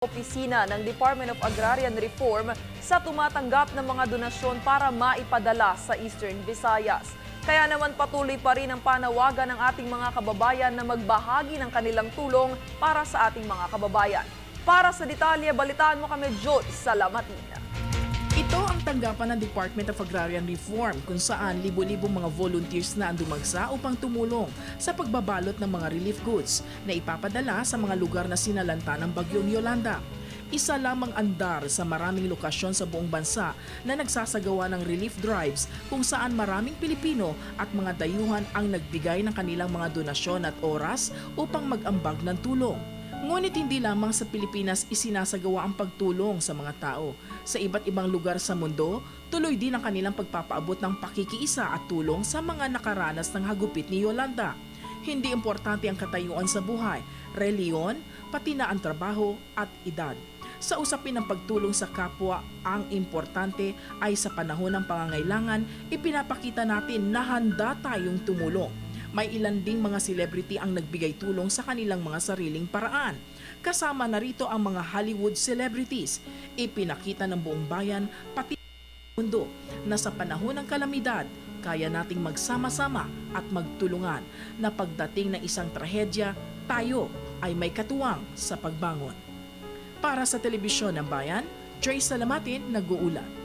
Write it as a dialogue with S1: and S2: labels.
S1: Opisina ng Department of Agrarian Reform sa tumatanggap ng mga donasyon para maipadala sa Eastern Visayas. Kaya naman patuloy pa rin ang panawagan ng ating mga kababayan na magbahagi ng kanilang tulong para sa ating mga kababayan. Para sa detalye, balitaan mo kami, Joyce Salamatina.
S2: Ito ang tanggapan ng Department of Agrarian Reform kung saan libo-libong mga volunteers na ang dumagsa upang tumulong sa pagbabalot ng mga relief goods na ipapadala sa mga lugar na sinalanta ng Bagyong Yolanda. Isa lamang andar sa maraming lokasyon sa buong bansa na nagsasagawa ng relief drives kung saan maraming Pilipino at mga dayuhan ang nagbigay ng kanilang mga donasyon at oras upang mag-ambag ng tulong. Ngunit hindi lamang sa Pilipinas isinasagawa ang pagtulong sa mga tao. Sa iba't ibang lugar sa mundo, tuloy din ang kanilang pagpapaabot ng pakikiisa at tulong sa mga nakaranas ng hagupit ni Yolanda. Hindi importante ang katayuan sa buhay, reliyon, pati na ang trabaho at edad. Sa usapin ng pagtulong sa kapwa, ang importante ay sa panahon ng pangangailangan, ipinapakita natin na handa tayong tumulong. May ilan ding mga celebrity ang nagbigay tulong sa kanilang mga sariling paraan. Kasama na rito ang mga Hollywood celebrities. Ipinakita ng buong bayan pati ng mundo na sa panahon ng kalamidad, kaya nating magsama-sama at magtulungan na pagdating ng isang trahedya, tayo ay may katuwang sa pagbangon. Para sa Telebisyon ng Bayan, Joyce Salamatin, nag-uulat.